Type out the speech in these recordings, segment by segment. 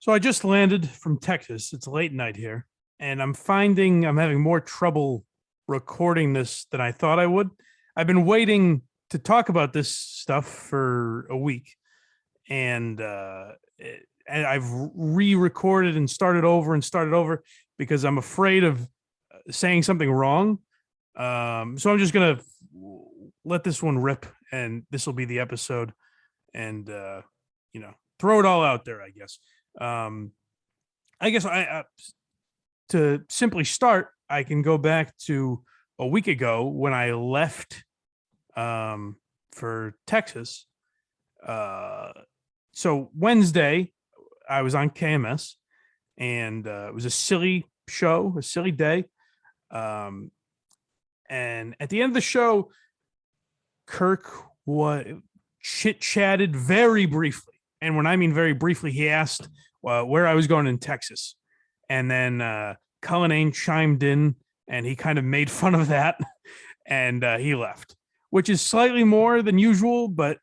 So I just landed from Texas. It's late night here, and I'm finding I'm having more trouble recording this than I thought I would. I've been waiting to talk about this stuff for a week, and and I've re-recorded and started over because I'm afraid of saying something wrong. So I'm just gonna let this one rip, and this will be the episode, and throw it all out there, I guess. Um, I guess to simply start, I can go back to a week ago when I left for Texas. So Wednesday, I was on KMS, and it was a silly show, a silly day. And at the end of the show, Kirk chit chatted very briefly. And when I mean very briefly, he asked where I was going in Texas. And then Cullinane chimed in, and he kind of made fun of that. And he left, which is slightly more than usual, but,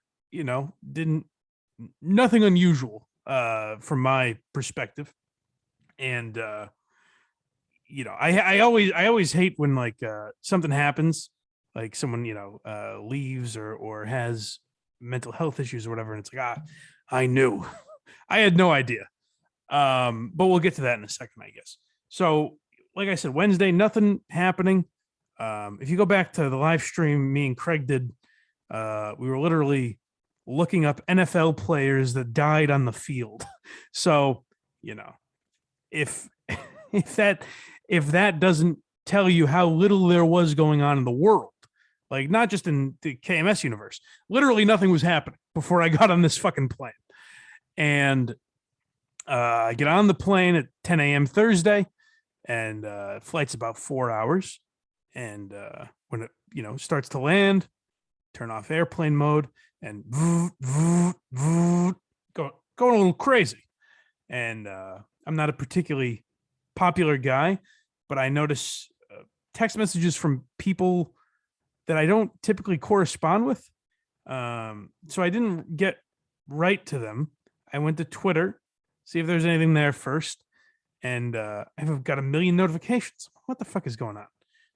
nothing unusual from my perspective. And, I always hate when like something happens, like someone, leaves or has mental health issues or whatever. And it's like, I knew. I had no idea. But we'll get to that in a second, I guess. So, like I said, Wednesday, nothing happening. If you go back to the live stream me and Craig did, we were literally looking up NFL players that died on the field. So, if if that doesn't tell you how little there was going on in the world, like not just in the KMS universe, literally nothing was happening before I got on this fucking plane. And I get on the plane at 10 a.m. Thursday, and flight's about 4 hours. And when it starts to land, turn off airplane mode, and going a little crazy. And I'm not a particularly popular guy, but I notice text messages from people that I don't typically correspond with. So I didn't get right to them. I went to Twitter, see if there's anything there first. And I've got a million notifications. What the fuck is going on?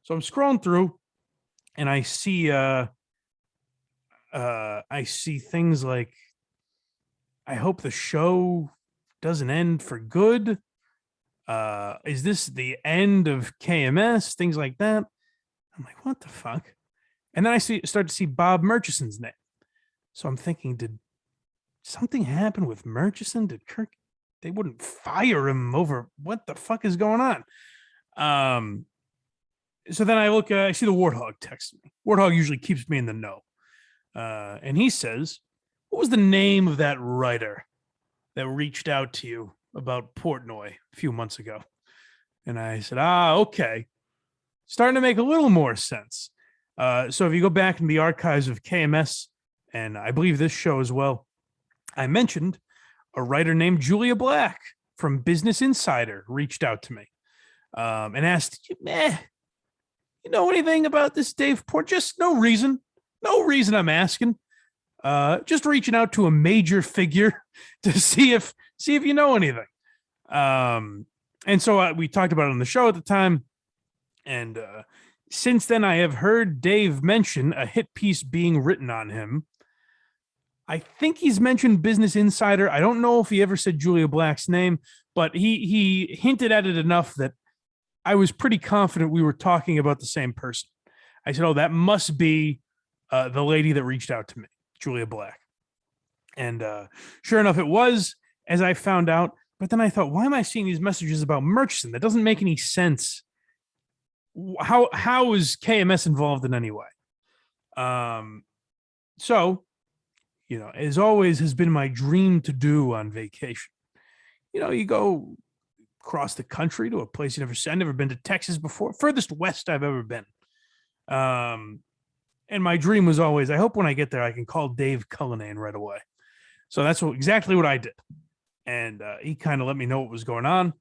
So I'm scrolling through, and I see things like, I hope the show doesn't end for good. Is this the end of KMS? Things like that. I'm like, what the fuck? And then I start to see Bob Murchison's name. So I'm thinking, did something happen with Murchison? Did Kirk? They wouldn't fire him over what the fuck is going on? So then I see the Warthog text me. Warthog usually keeps me in the know. And he says, what was the name of that writer that reached out to you about Portnoy a few months ago? And I said, okay. Starting to make a little more sense. So if you go back in the archives of KMS, and I believe this show as well, I mentioned a writer named Julia Black from Business Insider reached out to me and asked, you know anything about this Dave Port? Just no reason I'm asking. Just reaching out to a major figure to see if you know anything. And so we talked about it on the show at the time. And since then, I have heard Dave mention a hit piece being written on him. I think he's mentioned Business Insider. I don't know if he ever said Julia Black's name, but he hinted at it enough that I was pretty confident we were talking about the same person. I said, that must be the lady that reached out to me, Julia Black. And sure enough, it was, as I found out. But then I thought, why am I seeing these messages about Murchison? That doesn't make any sense. How is KMS involved in any way? So, as always has been my dream to do on vacation. You go across the country to a place I've never been to Texas before, furthest west I've ever been. And my dream was always, I hope when I get there, I can call Dave Cullinane right away. So that's exactly what I did. And he kind of let me know what was going on.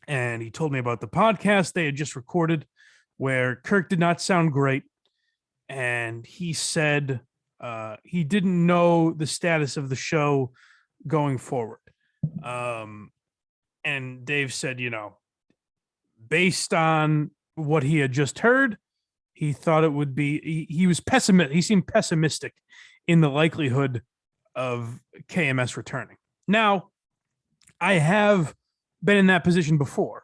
And he told me about the podcast they had just recorded where Kirk did not sound great. And he said he didn't know the status of the show going forward. And Dave said, based on what he had just heard, he thought it would be, he was pessimistic. He seemed pessimistic in the likelihood of KMS returning. Now, I have been in that position before.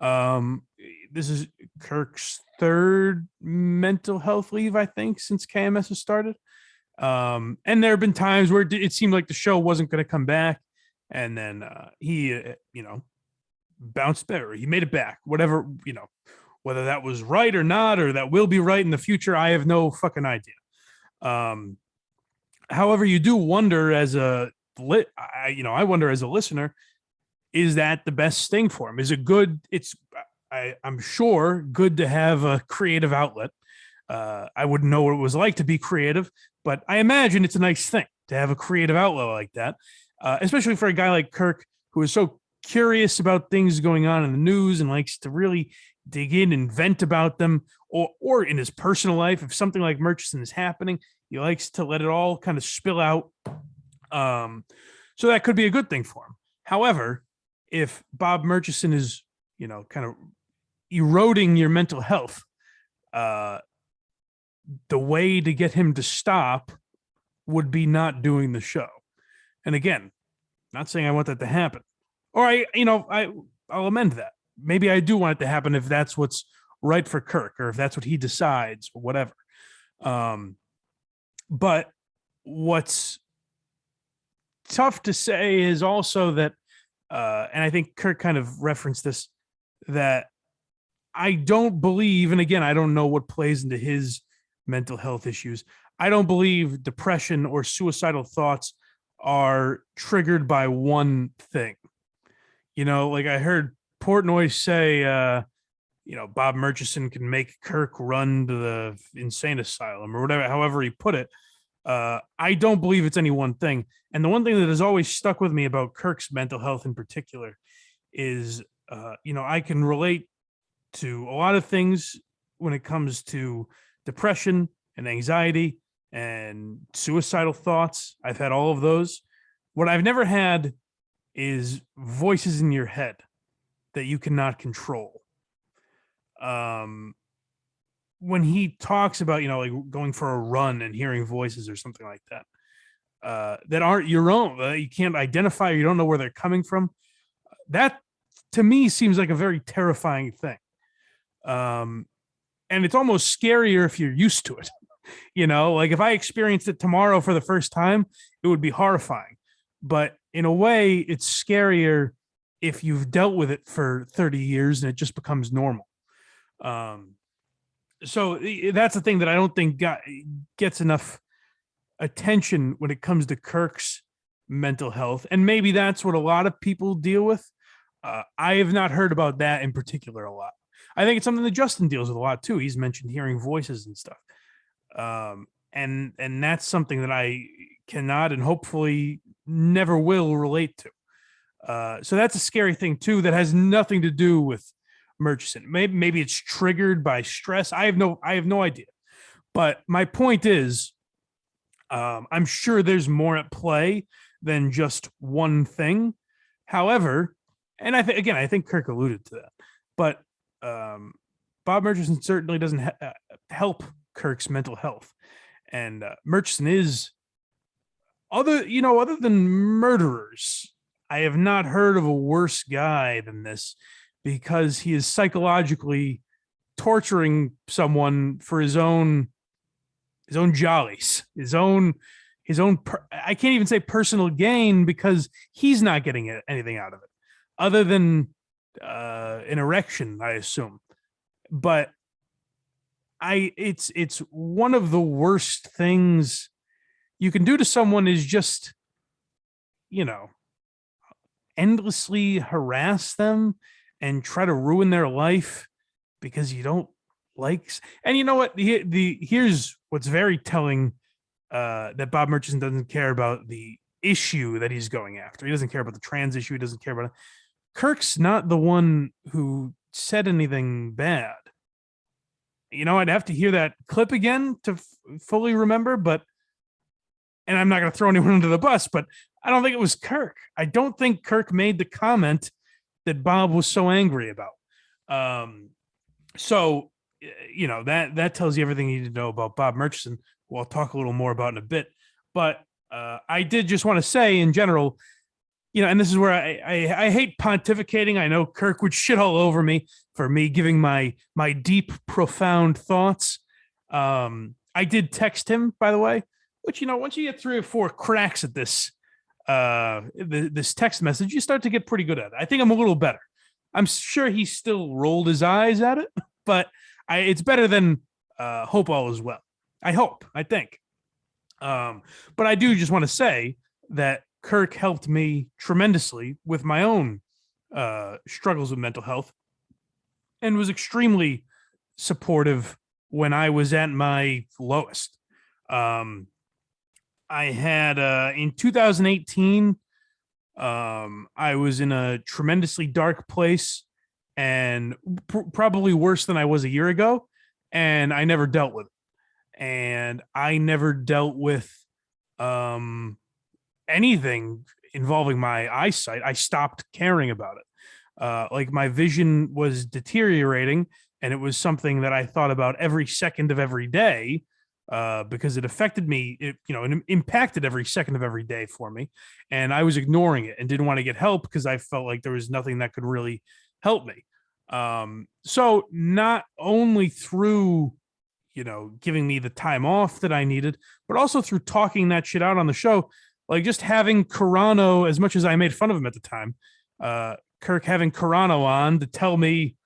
This is Kirk's third mental health leave, I think, since KMS has started. And there have been times where it seemed like the show wasn't going to come back. And then he, bounced back, or he made it back, whatever, whether that was right or not, or that will be right in the future, I have no fucking idea. However, you do wonder as I wonder as a listener, is that the best thing for him? Is it good? I'm sure good to have a creative outlet. I wouldn't know what it was like to be creative, but I imagine it's a nice thing to have a creative outlet like that, especially for a guy like Kirk, who is so curious about things going on in the news and likes to really dig in and vent about them, or in his personal life, if something like Murchison is happening, he likes to let it all kind of spill out. So that could be a good thing for him. However, if Bob Murchison is, kind of eroding your mental health, the way to get him to stop would be not doing the show. And again, not saying I want that to happen, or I'll amend that. Maybe I do want it to happen if that's what's right for Kirk, or if that's what he decides, or whatever. But what's tough to say is also that, and I think Kirk kind of referenced this, that I don't believe, and again, I don't know what plays into his mental health issues. I don't believe depression or suicidal thoughts are triggered by one thing. Like I heard Portnoy say, Bob Murchison can make Kirk run to the insane asylum or whatever, however he put it. I don't believe it's any one thing. And the one thing that has always stuck with me about Kirk's mental health in particular is, I can relate to a lot of things when it comes to depression and anxiety and suicidal thoughts. I've had all of those. What I've never had is voices in your head that you cannot control. When he talks about, like going for a run and hearing voices or something like that, that aren't your own, you can't identify, you don't know where they're coming from. That to me seems like a very terrifying thing. And it's almost scarier if you're used to it. Like if I experienced it tomorrow for the first time, it would be horrifying. But in a way, it's scarier if you've dealt with it for 30 years and it just becomes normal. So that's the thing that I don't think gets enough attention when it comes to Kirk's mental health. And maybe that's what a lot of people deal with. I have not heard about that in particular a lot. I think it's something that Justin deals with a lot too. He's mentioned hearing voices and stuff. And that's something that I cannot and hopefully never will relate to. So that's a scary thing too, that has nothing to do with Murchison. Maybe it's triggered by stress. I have no idea. But my point is, I'm sure there's more at play than just one thing. However, and I think Kirk alluded to that, but Bob Murchison certainly doesn't help Kirk's mental health. And Murchison is, other than murderers, I have not heard of a worse guy than this, because he is psychologically torturing someone for his own jollies, his own. I can't even say personal gain, because he's not getting anything out of it other than an erection, I assume. But it's one of the worst things you can do to someone, is just, endlessly harass them and try to ruin their life because you don't like. And you know what? Here's what's very telling, that Bob Murchison doesn't care about the issue that he's going after. He doesn't care about the trans issue. He doesn't care about it. Kirk's not the one who said anything bad. I'd have to hear that clip again to fully remember, but and I'm not going to throw anyone under the bus, but I don't think it was Kirk. I don't think Kirk made the comment that Bob was so angry about. So, that tells you everything you need to know about Bob Murchison, who I'll talk a little more about in a bit. But I did just want to say in general, and this is where I hate pontificating. I know Kirk would shit all over me for me giving my deep, profound thoughts. I did text him, by the way, which, once you get 3 or 4 cracks at this, this text message, you start to get pretty good at it. I think I'm a little better. I'm sure he still rolled his eyes at it, but it's better than hope all is well. I think. But I do just want to say that Kirk helped me tremendously with my own struggles with mental health and was extremely supportive when I was at my lowest. I had in 2018, I was in a tremendously dark place and probably worse than I was a year ago, and I never dealt with it. And I never dealt with anything involving my eyesight. I stopped caring about it. Like my vision was deteriorating, and it was something that I thought about every second of every day because it affected me. It impacted every second of every day for me, and I was ignoring it and didn't want to get help because I felt like there was nothing that could really help me. So not only through giving me the time off that I needed, but also through talking that shit out on the show, like just having Carano, as much as I made fun of him at the time, Kirk having Carano on to tell me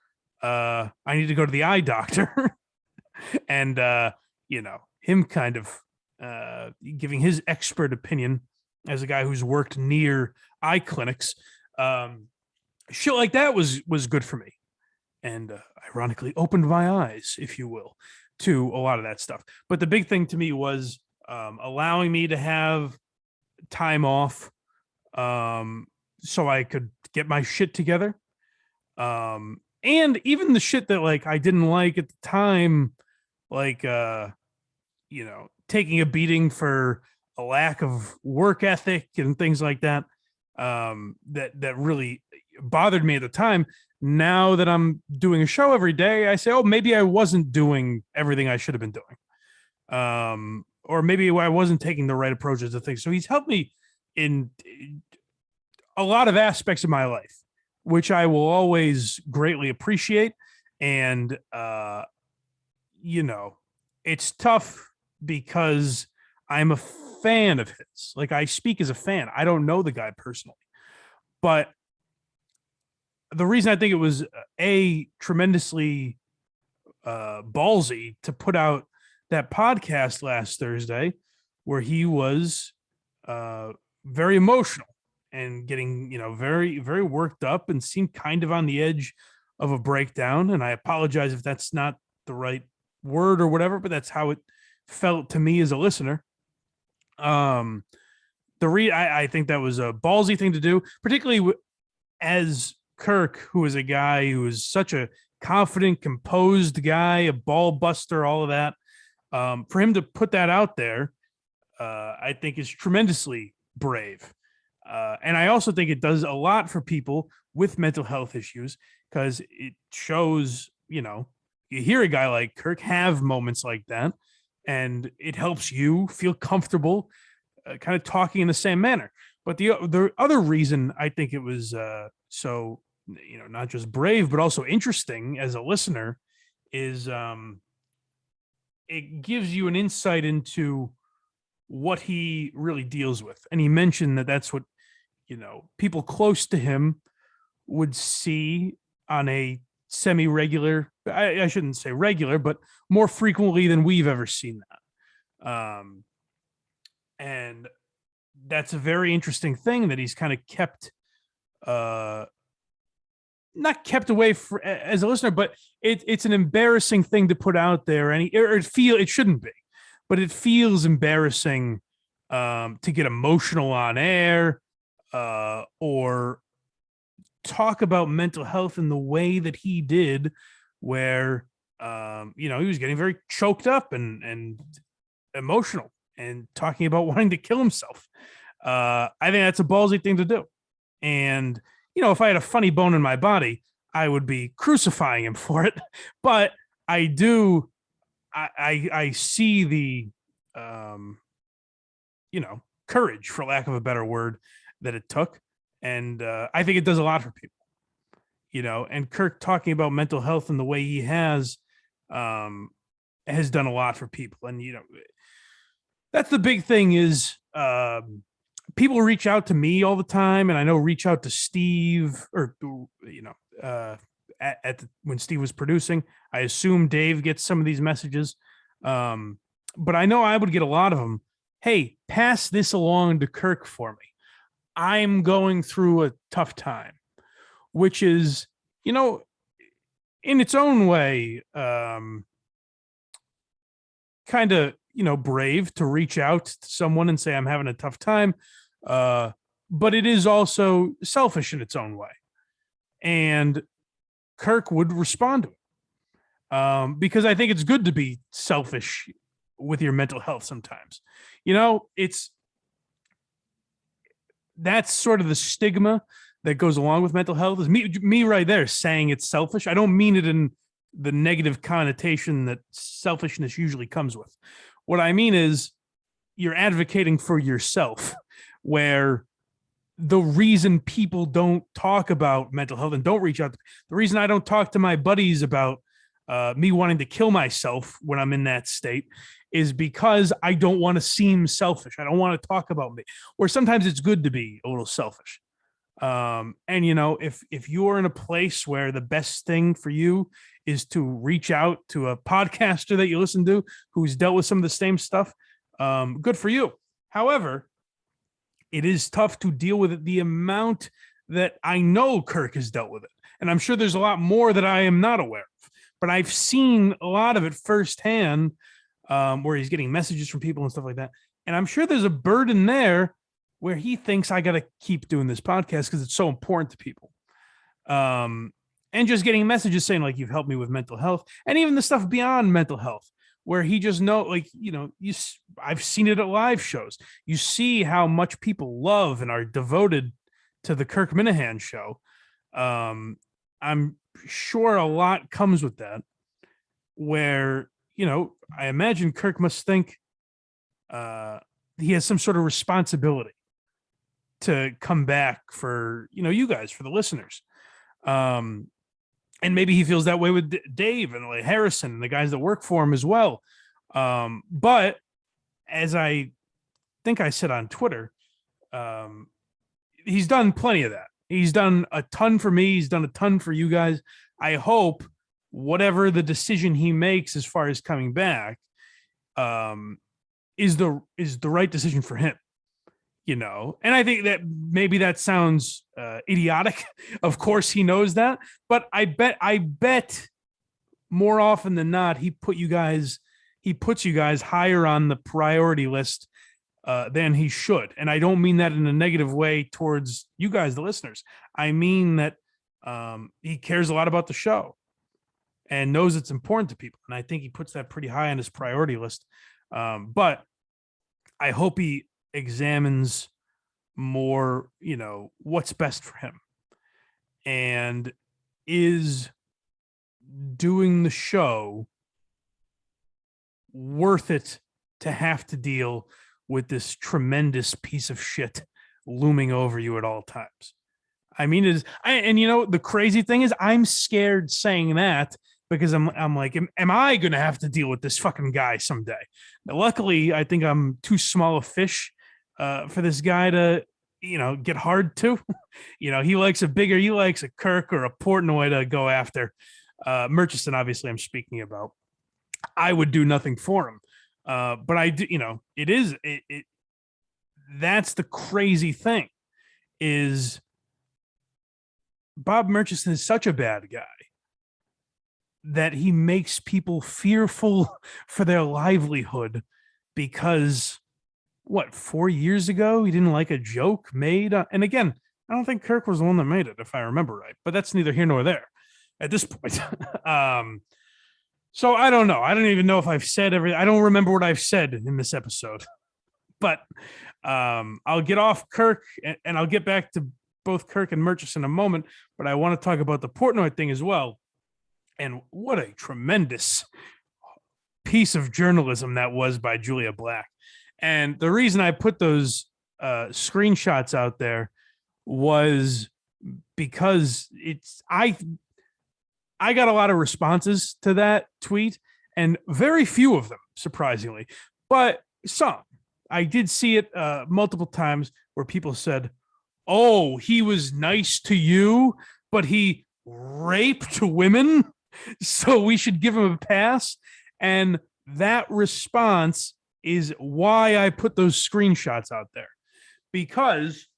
I need to go to the eye doctor and, him kind of giving his expert opinion as a guy who's worked near eye clinics. Shit like that was good for me. And ironically opened my eyes, if you will, to a lot of that stuff. But the big thing to me was allowing me to have time off so I could get my shit together. And even the shit that like I didn't like at the time, like taking a beating for a lack of work ethic and things like that, that really bothered me at the time. Now that I'm doing a show every day, I say, oh, maybe I wasn't doing everything I should have been doing. Or maybe I wasn't taking the right approaches to things. So he's helped me in a lot of aspects of my life, which I will always greatly appreciate. And, it's tough because I'm a fan of his. Like I speak as a fan. I don't know the guy personally, but the reason I think it was tremendously ballsy to put out that podcast last Thursday, where he was very emotional and getting, very, very worked up and seemed kind of on the edge of a breakdown. And I apologize if that's not the right word or whatever, but that's how it felt to me as a listener. I think that was a ballsy thing to do, particularly as Kirk, who is a guy who is such a confident, composed guy, a ball buster, all of that. For him to put that out there, I think is tremendously brave. And I also think it does a lot for people with mental health issues because it shows, you hear a guy like Kirk have moments like that, and it helps you feel comfortable kind of talking in the same manner. But the other reason I think it was so, not just brave, but also interesting as a listener is it gives you an insight into what he really deals with. And he mentioned that that's what, people close to him would see on a semi-regular, I shouldn't say regular, but more frequently than we've ever seen that. And that's a very interesting thing that he's kind of kept, not kept away as a listener, but it's an embarrassing thing to put out there. And it shouldn't be, but it feels embarrassing to get emotional on air or talk about mental health in the way that he did, where he was getting very choked up and emotional and talking about wanting to kill himself. I think that's a ballsy thing to do. And, if I had a funny bone in my body, I would be crucifying him for it. But I do, I see the, courage, for lack of a better word, that it took. And I think it does a lot for people, and Kirk talking about mental health and the way he has done a lot for people. And, that's the big thing is people reach out to me all the time. And I know reach out to Steve or, when Steve was producing, I assume Dave gets some of these messages. But I know I would get a lot of them. Hey, pass this along to Kirk for me. I'm going through a tough time, which is, in its own way, kind of, brave to reach out to someone and say, I'm having a tough time. But it is also selfish in its own way. And Kirk would respond to it. Because I think it's good to be selfish with your mental health sometimes. That's sort of the stigma that goes along with mental health is me right there saying it's selfish. I don't mean it in the negative connotation that selfishness usually comes with. What I mean is you're advocating for yourself, where the reason people don't talk about mental health and don't reach out, the reason I don't talk to my buddies about me wanting to kill myself when I'm in that state is because I don't want to seem selfish. I don't want to talk about me. Or sometimes it's good to be a little selfish. And if you're in a place where the best thing for you is to reach out to a podcaster that you listen to who's dealt with some of the same stuff, good for you. However, it is tough to deal with it the amount that I know Kirk has dealt with it. And I'm sure there's a lot more that I am not aware of, but I've seen a lot of it firsthand, where he's getting messages from people and stuff like that. And I'm sure there's a burden there where he thinks I got to keep doing this podcast because it's so important to people. And just getting messages saying like, you've helped me with mental health, and even the stuff beyond mental health, where he just I've seen it at live shows. You see how much people love and are devoted to the Kirk Minihane show. I'm sure a lot comes with that, where, I imagine Kirk must think he has some sort of responsibility to come back for, you guys, for the listeners. And maybe he feels that way with Dave and like Harrison and the guys that work for him as well. But as I think I said on Twitter, he's done plenty of that. He's done a ton for me. He's done a ton for you guys. I hope whatever the decision he makes as far as coming back, is the right decision for him, and I think that maybe that sounds idiotic. Of course he knows that, but I bet more often than not, he puts you guys higher on the priority list than he should. And I don't mean that in a negative way towards you guys, the listeners. I mean that he cares a lot about the show and knows it's important to people. And I think he puts that pretty high on his priority list. But I hope he examines more, what's best for him, and is doing the show worth it to have to deal with this tremendous piece of shit looming over you at all times. I mean, the crazy thing is I'm scared saying that, because I'm like, am I going to have to deal with this fucking guy someday? Now, luckily, I think I'm too small a fish for this guy to, get hard to. He likes a Kirk or a Portnoy to go after. Murchison, obviously, I'm speaking about. I would do nothing for him. But I do, that's the crazy thing, is Bob Murchison is such a bad guy that he makes people fearful for their livelihood because 4 years ago, he didn't like a joke made. And again, I don't think Kirk was the one that made it, if I remember right, but that's neither here nor there at this point. So I don't know. I don't even know if I've said everything. I don't remember what I've said in this episode. But I'll get off Kirk and I'll get back to both Kirk and Murchison in a moment. But I want to talk about the Portnoy thing as well. And what a tremendous piece of journalism that was by Julia Black. And the reason I put those screenshots out there was because I got a lot of responses to that tweet, and very few of them, surprisingly, but some. I did see it multiple times where people said, "Oh, he was nice to you, but he raped women, so we should give him a pass." And that response is why I put those screenshots out there, because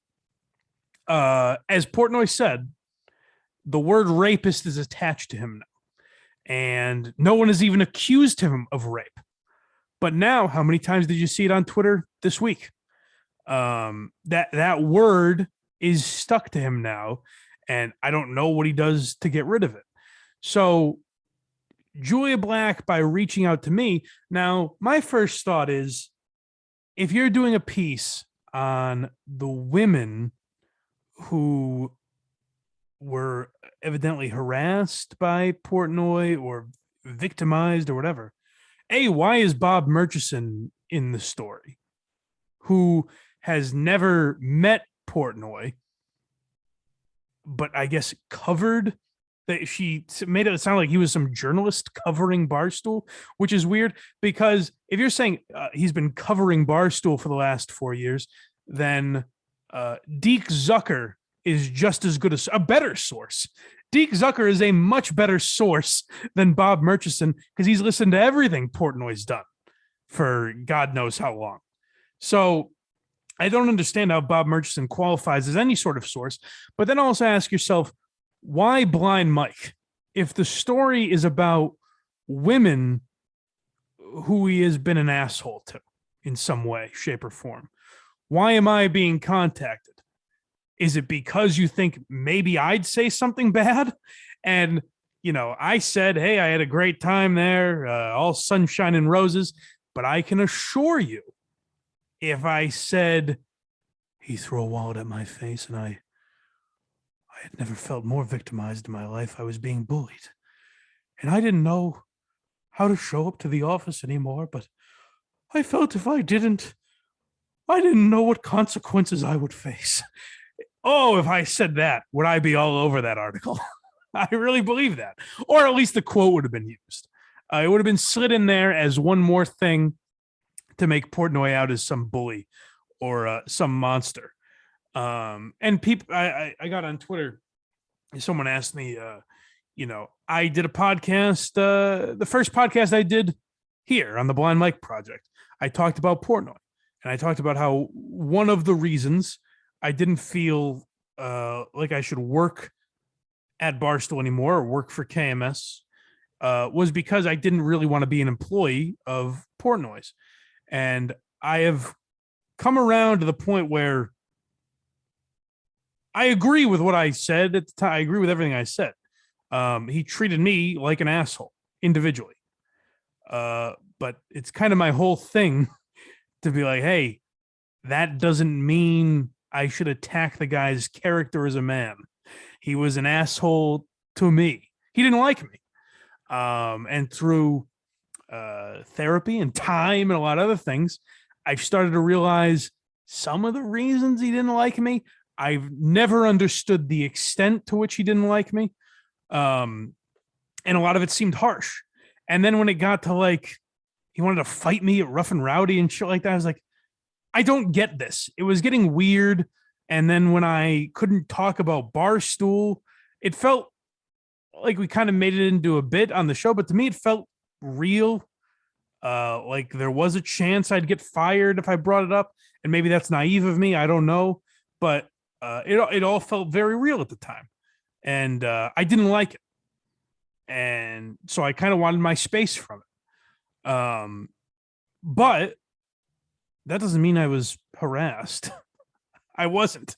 as Portnoy said, the word rapist is attached to him now, and no one has even accused him of rape. But now, how many times did you see it on Twitter this week? That word is stuck to him now, and I don't know what he does to get rid of it. So Julia Black, by reaching out to me, now my first thought is, if you're doing a piece on the women who were evidently harassed by Portnoy or victimized or whatever, why is Bob Murchison in the story, who has never met Portnoy, but I guess covered that? She made it sound like he was some journalist covering Barstool, which is weird, because if you're saying he's been covering Barstool for the last 4 years, then Deke Zucker is just as good as a better source. Deke Zucker is a much better source than Bob Murchison, because he's listened to everything Portnoy's done for God knows how long. So I don't understand how Bob Murchison qualifies as any sort of source. But then also ask yourself, why Blind Mike? If the story is about women who he has been an asshole to in some way, shape, or form, why am I being contacted? Is it because you think maybe I'd say something bad? And, I said, hey, I had a great time there, all sunshine and roses. But I can assure you, if I said he threw a wallet at my face and I had never felt more victimized in my life, I was being bullied, and I didn't know how to show up to the office anymore, but I felt if I didn't know what consequences I would face. Oh, if I said that, would I be all over that article? I really believe that. Or at least the quote would have been used. It would have been slid in there as one more thing to make Portnoy out as some bully or some monster. And people, I got on Twitter, someone asked me, I did a podcast, the first podcast I did here on the Blind Mike Project. I talked about Portnoy, and I talked about how one of the reasons I didn't feel like I should work at Barstool anymore or work for KMS was because I didn't really want to be an employee of Portnoy's. And I have come around to the point where I agree with what I said at the time. I agree with everything I said. He treated me like an asshole individually. But it's kind of my whole thing to be like, hey, that doesn't mean I should attack the guy's character as a man. He was an asshole to me. He didn't like me. And through therapy and time and a lot of other things, I've started to realize some of the reasons he didn't like me. I've never understood the extent to which he didn't like me. And a lot of it seemed harsh. And then when it got to like, he wanted to fight me at Rough and Rowdy and shit like that, I was like, I don't get this. It was getting weird. And then when I couldn't talk about Barstool, it felt like we kind of made it into a bit on the show, but to me, it felt real. Like there was a chance I'd get fired if I brought it up. And maybe that's naive of me. I don't know. But it all felt very real at the time. And I didn't like it. And so I kind of wanted my space from it. But that doesn't mean I was harassed. I wasn't.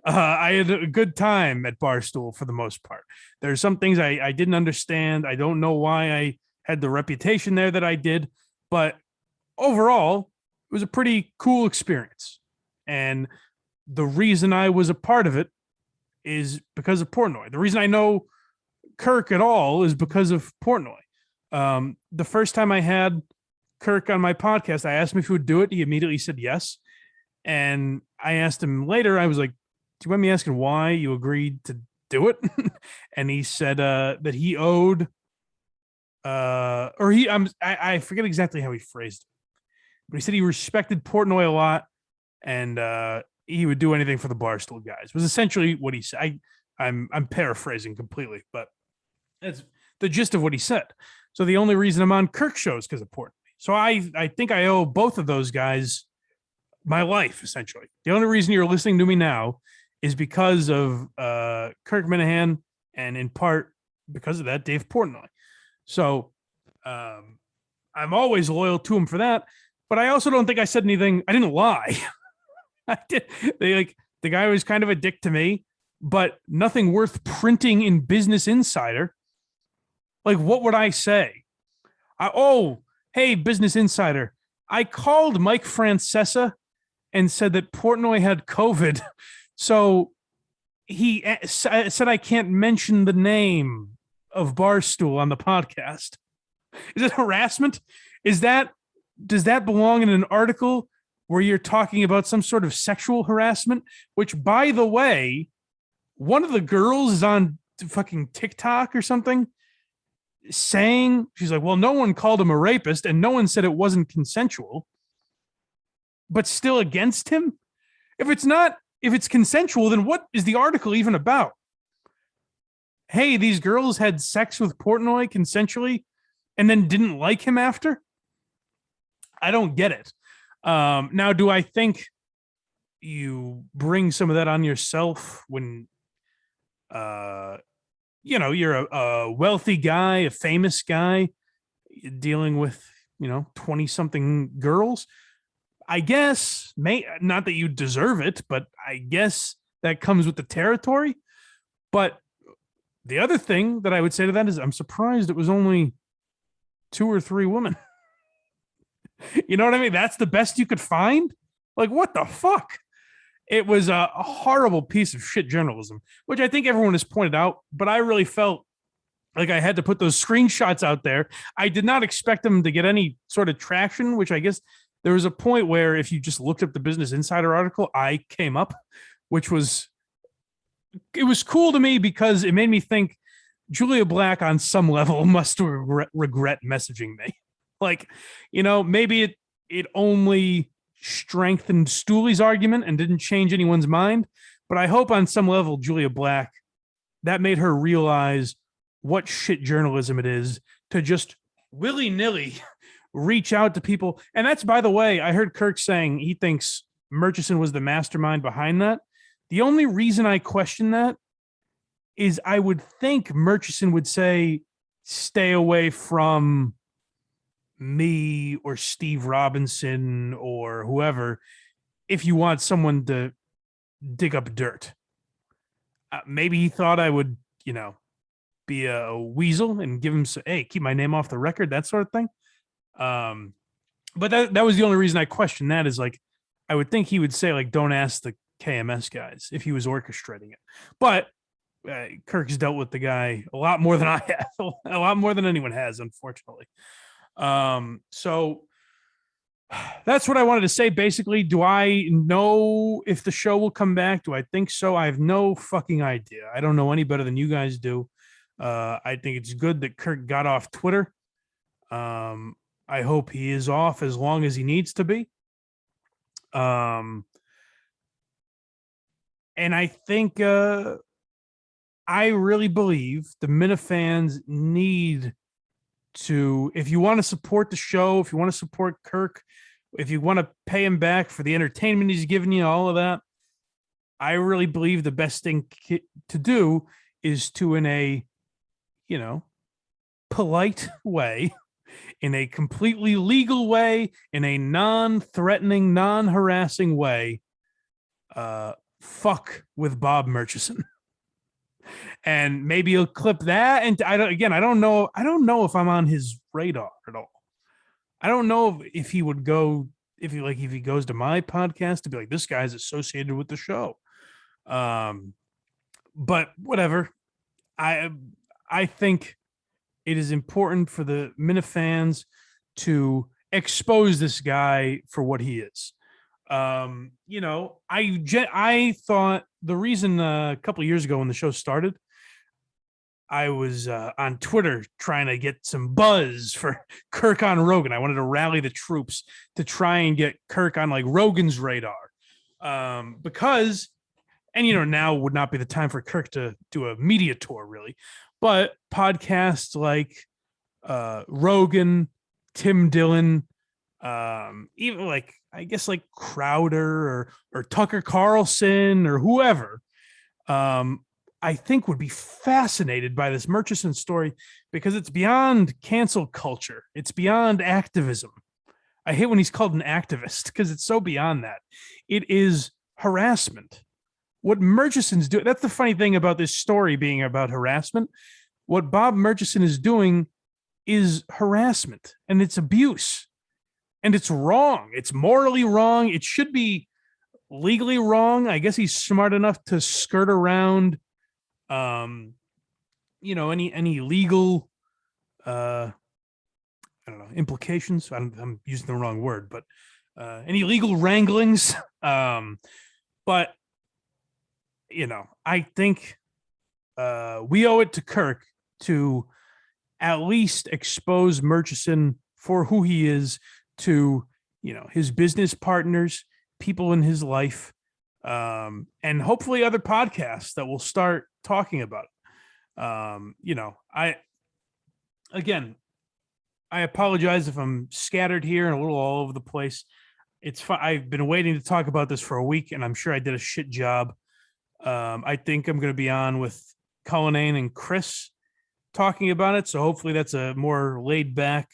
I had a good time at Barstool for the most part. There's some things I didn't understand. I don't know why I had the reputation there that I did. But overall, was a pretty cool experience. And the reason I was a part of it is because of Portnoy. The reason I know Kirk at all is because of Portnoy. The first time I had Kirk on my podcast, I asked him if he would do it. He immediately said yes. And I asked him later, I was like, do you mind me asking why you agreed to do it? And he said that he owed, I forget exactly how he phrased it, but he said he respected Portnoy a lot, and he would do anything for the Barstool guys. Was essentially what he said. I'm paraphrasing completely, but that's the gist of what he said. So the only reason I'm on Kirk shows because of Portnoy. So I think I owe both of those guys my life, essentially. The only reason you're listening to me now is because of Kirk Minihane, and in part because of that, Dave Portnoy. So I'm always loyal to him for that. But I also don't think I said anything. I didn't lie. I did. The guy was kind of a dick to me, but nothing worth printing in Business Insider. Like, what would I say? Hey, Business Insider, I called Mike Francesa and said that Portnoy had COVID. So he said I can't mention the name of Barstool on the podcast. Is it harassment? Does that belong in an article where you're talking about some sort of sexual harassment? Which, by the way, one of the girls is on fucking TikTok or something saying, she's like, well, no one called him a rapist and no one said it wasn't consensual, but still against him. If it's consensual, then what is the article even about? Hey, these girls had sex with Portnoy consensually and then didn't like him after. I don't get it. Now, do I think you bring some of that on yourself when, you're a wealthy guy, a famous guy dealing with, 20 something girls? I guess, not that you deserve it, but I guess that comes with the territory. But the other thing that I would say to that is I'm surprised it was only 2 or 3 women. You know what I mean? That's the best you could find? Like, what the fuck? It was a horrible piece of shit journalism, which I think everyone has pointed out, but I really felt like I had to put those screenshots out there. I did not expect them to get any sort of traction, which I guess there was a point where if you just looked up the Business Insider article, I came up, it was cool to me because it made me think Julia Black on some level must regret messaging me. Like, maybe it only strengthened Stooley's argument and didn't change anyone's mind. But I hope on some level, Julia Black, that made her realize what shit journalism it is to just willy-nilly reach out to people. And that's, by the way, I heard Kirk saying he thinks Murchison was the mastermind behind that. The only reason I question that is I would think Murchison would say, stay away from me or Steve Robinson or whoever if you want someone to dig up dirt. Maybe he thought I would, be a weasel and give him hey, keep my name off the record, that sort of thing. But that was the only reason I questioned that, is like, I would think he would say, like, don't ask the KMS guys if he was orchestrating it. But Kirk's dealt with the guy a lot more than I have, a lot more than anyone has, unfortunately. So that's what I wanted to say. Basically, do I know if the show will come back? Do I think so? I have no fucking idea. I don't know any better than you guys do. I think it's good that Kirk got off Twitter. I hope he is off as long as he needs to be. And I think I really believe the Minifans need to, if you want to support the show, if you want to support Kirk, if you want to pay him back for the entertainment he's given you, all of that, I really believe the best thing to do is to, in a, polite way, in a completely legal way, in a non-threatening, non-harassing way, fuck with Bob Murchison. And maybe he'll clip that. And I don't know if I'm on his radar at all. I don't know if he would go if he goes to my podcast to be like, this guy's associated with the show. But whatever. I think it is important for the Minifans to expose this guy for what he is. I thought the reason a couple of years ago when the show started, I was on Twitter trying to get some buzz for Kirk on Rogan. I wanted to rally the troops to try and get Kirk on like Rogan's radar. Because, and now would not be the time for Kirk to do a media tour, really. But podcasts like Rogan, Tim Dillon, even like I guess like Crowder or Tucker Carlson or whoever, I think would be fascinated by this Murchison story because it's beyond cancel culture. It's beyond activism. I hate when he's called an activist because it's so beyond that. It is harassment. What Murchison's doing, that's the funny thing about this story being about harassment. What Bob Murchison is doing is harassment and it's abuse. And it's wrong. It's morally wrong. It should be legally wrong. I guess he's smart enough to skirt around any legal I don't know, implications. I'm using the wrong word, but any legal wranglings. But I think we owe it to Kirk to at least expose Murchison for who he is to, his business partners, people in his life, and hopefully other podcasts that will start talking about it. I apologize if I'm scattered here and a little all over the place. It's fine. I've been waiting to talk about this for a week, and I'm sure I did a shit job. I think I'm going to be on with Cullinane and Chris talking about it, so hopefully that's a more laid back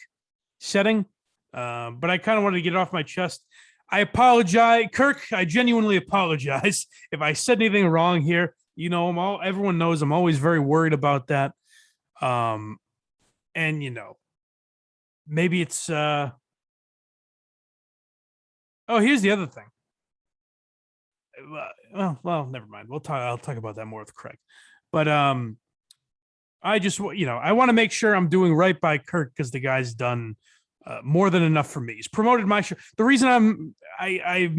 setting. But I kind of wanted to get it off my chest. I apologize, Kirk. I genuinely apologize if I said anything wrong here. Everyone knows I'm always very worried about that. Maybe it's here's the other thing. Well, never mind. I'll talk about that more with Craig. But I just I want to make sure I'm doing right by Kirk because the guy's done more than enough for me. He's promoted my show. The reason I'm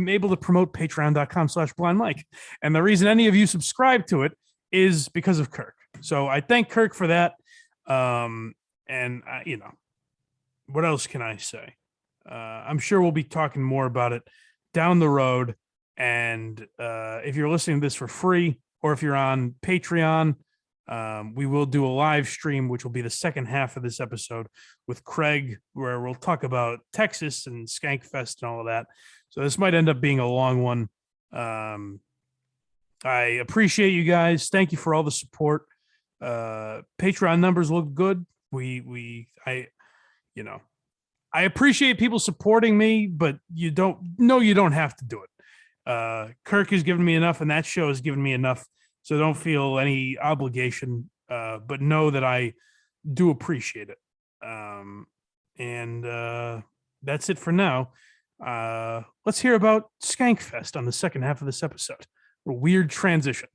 able to promote patreon.com/Blind Mike. And the reason any of you subscribe to it is because of Kirk. So I thank Kirk for that. What else can I say? I'm sure we'll be talking more about it down the road. And if you're listening to this for free, or if you're on Patreon, we will do a live stream, which will be the second half of this episode with Craig, where we'll talk about Texas and Skank Fest and all of that. So this might end up being a long one. I appreciate you guys. Thank you for all the support. Patreon numbers look good. I appreciate people supporting me, but you don't have to do it. Kirk has given me enough, and that show has given me enough. So don't feel any obligation, but know that I do appreciate it. That's it for now. Let's hear about Skankfest on the second half of this episode. A weird transition.